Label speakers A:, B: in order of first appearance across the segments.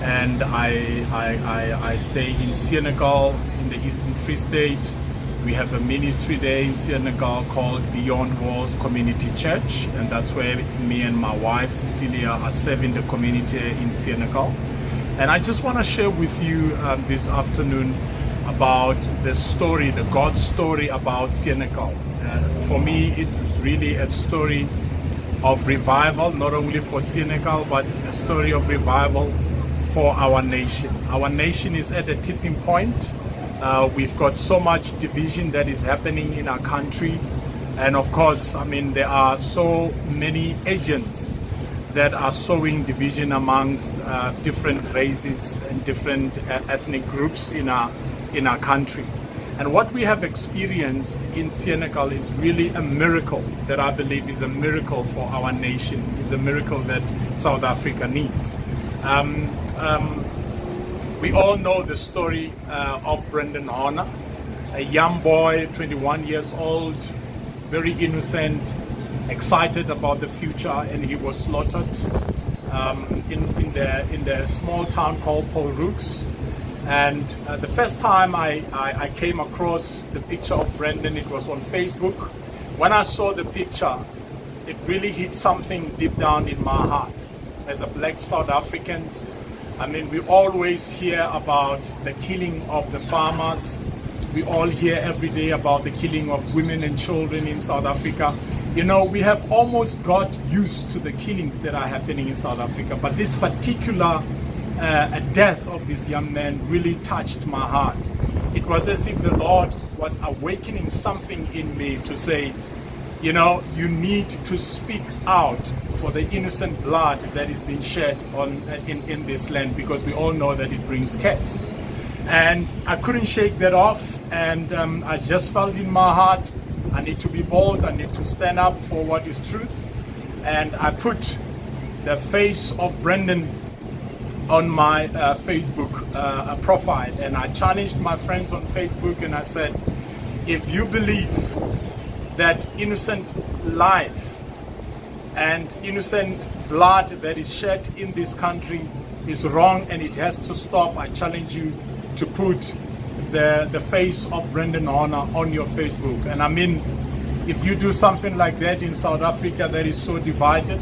A: and I stay in Senekal in the Eastern Free State. We have a ministry there in Senekal called Beyond Walls Community Church, and that's where me and my wife Cecilia are serving the community in Senekal. And I just want to share with you this afternoon about the story, the God story about Senekal. For me, it's really a story of revival, not only for Senekal, but a story of revival for our nation. Our nation is at a tipping point. We've got so much division that is happening in our country. And of course, I mean, there are so many agents that are sowing division amongst different races and different ethnic groups in our country. And what we have experienced in Senekal is really a miracle that I believe is a miracle for our nation, is a miracle that South Africa needs. We all know the story of Brendan Horner, a young boy, 21 years old, very innocent, excited about the future, and he was slaughtered in the small town called Paul Rooks. And the first time I came across the picture of Brendan, it was on Facebook. When I saw the picture, it really hit something deep down in my heart. As a black South Africans, I mean, we always hear about the killing of the farmers. We all hear every day about the killing of women and children in South Africa. You know, we have almost got used to the killings that are happening in South Africa. But this particular death of this young man really touched my heart. It was as if the Lord was awakening something in me to say, you know, you need to speak out for the innocent blood that is being shed in this land, because we all know that it brings curse. And I couldn't shake that off, and I just felt in my heart, I need to be bold, I need to stand up for what is truth. And I put the face of Brendan on my Facebook profile, and I challenged my friends on Facebook, and I said, if you believe that innocent life and innocent blood that is shed in this country is wrong and it has to stop, I challenge you to put the face of Brendan Horner on your Facebook. And I mean, if you do something like that in South Africa that is so divided,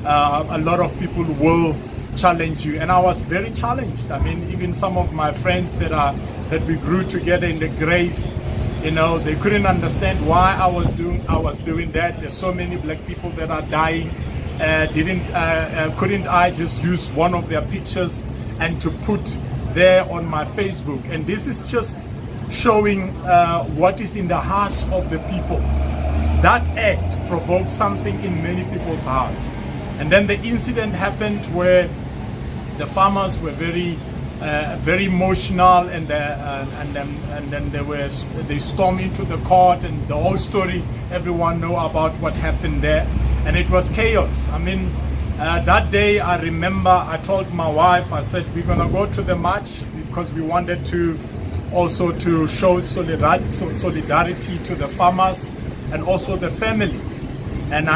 A: a lot of people will challenge you. And I was very challenged. I mean, even some of my friends that we grew together in the grace, you know, they couldn't understand why I was doing that. There's so many black people that are dying. Couldn't I just use one of their pictures and to put there on my Facebook? And this is just showing what is in the hearts of the people. That act provoked something in many people's hearts. And then the incident happened where the farmers were very emotional, and then they stormed into the court, and the whole story, everyone know about what happened there, and it was chaos. I mean, that day I remember I told my wife, I said, we're gonna go to the march because we wanted to also to show solidarity to the farmers and also the family. And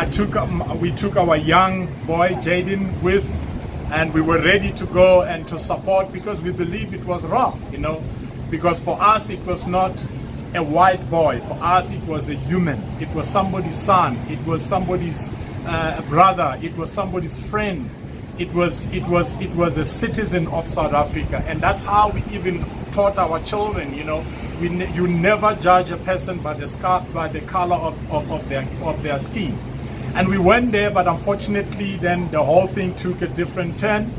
A: we took our young boy Jaden with, and we were ready to go and to support, because we believe it was wrong, you know, because for us it was not a white boy. For us it was a human. It was somebody's son. It was somebody's brother. It was somebody's friend. It was a citizen of South Africa. And that's how we even taught our children, you know, you never judge a person by the color of their skin. And we went there, but unfortunately then the whole thing took a different turn.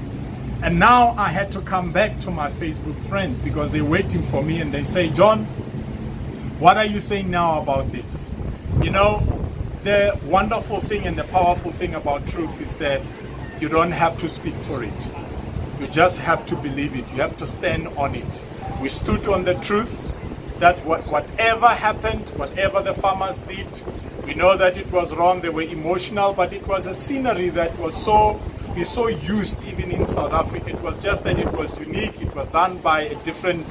A: And now I had to come back to my Facebook friends, because they're waiting for me, and they say, John, what are you saying now about this? You know, the wonderful thing and the powerful thing about truth is that you don't have to speak for it. You just have to believe it. You have to stand on it. We stood on the truth that whatever happened, whatever the farmers did, we know that it was wrong. They were emotional, but it was a scenery that was so used even in South Africa. It was just that it was unique. It was done by a different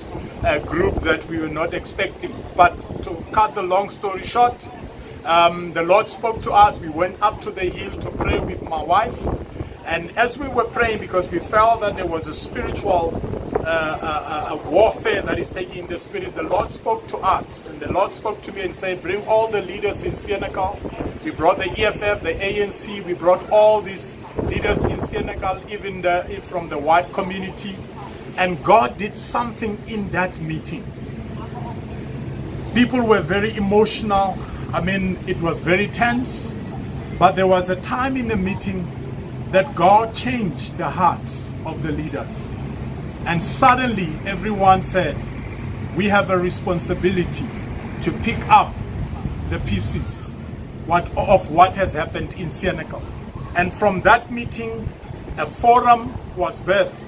A: group that we were not expecting. But to cut the long story short, the Lord spoke to us. We went up to the hill to pray with my wife, And as we were praying, because we felt that there was a spiritual warfare that is taking in the spirit, the Lord spoke to us. And the Lord spoke to me and said, bring all the leaders in Senekal. We brought the EFF, the ANC, we brought all these leaders in Senekal, even from the white community. And God did something in that meeting. People were very emotional. I mean, it was very tense. But there was a time in the meeting that God changed the hearts of the leaders. And suddenly everyone said, we have a responsibility to pick up the pieces of what has happened in Senekal. And from that meeting, a forum was birthed,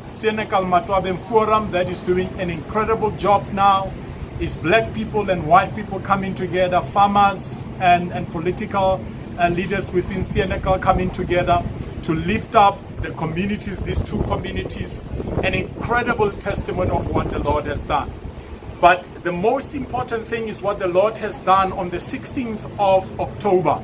A: Senekal Matwabem Forum, that is doing an incredible job now. Is black people and white people coming together, farmers and political leaders within Senekal coming together to lift up the communities, these two communities, an incredible testimony of what the Lord has done. But the most important thing is what the Lord has done on the 16th of October,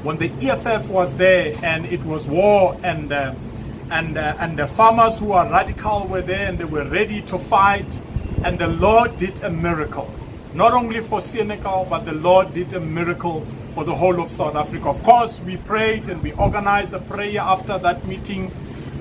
A: when the EFF was there and it was war, and the farmers who are radical were there and they were ready to fight, and the Lord did a miracle. Not only for Senekal, but the Lord did a miracle for the whole of South Africa. Of course, we prayed and we organized a prayer after that meeting,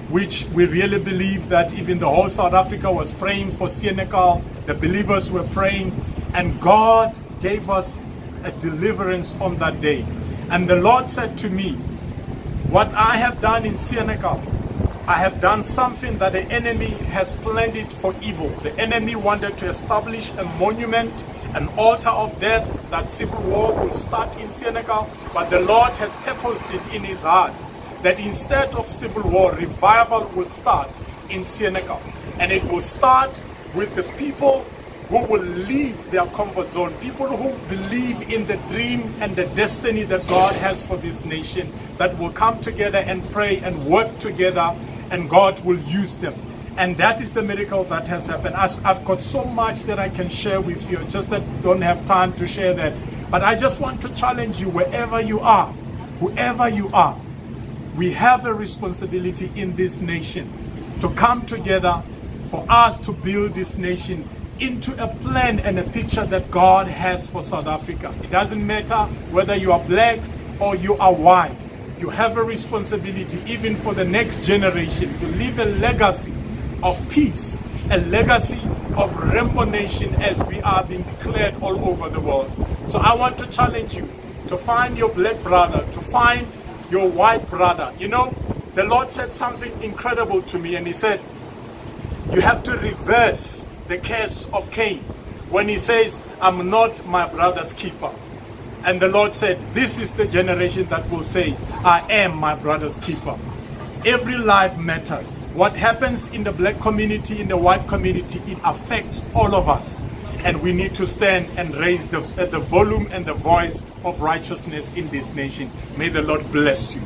A: which we really believe that even the whole South Africa was praying for Senekal. The believers were praying, and God gave us a deliverance on that day. And the Lord said to me, what I have done in Senekal, I have done something that the enemy has planned it for evil. The enemy wanted to establish a monument, an altar of death, that civil war will start in Senekal, but the Lord has purposed it in his heart that instead of civil war, revival will start in Senekal. And it will start with the people who will leave their comfort zone, people who believe in the dream and the destiny that God has for this nation, that will come together and pray and work together, and God will use them. And that is the miracle that has happened. I've got so much that I can share with you, just that don't have time to share that. But I just want to challenge you, wherever you are, whoever you are, we have a responsibility in this nation to come together for us to build this nation into a plan and a picture that God has for South Africa. It doesn't matter whether you are black or you are white. You have a responsibility, even for the next generation, to leave a legacy of peace, a legacy of rainbow nation as we are being declared all over the world. So I want to challenge you to find your black brother, to find your white brother. You know, the Lord said something incredible to me, and he said, you have to reverse the curse of Cain when he says, I'm not my brother's keeper. And the Lord said, this is the generation that will say, I am my brother's keeper. Every life matters. What happens in the black community, in the white community, it affects all of us. And we need to stand and raise the volume and the voice of righteousness in this nation. May the Lord bless you.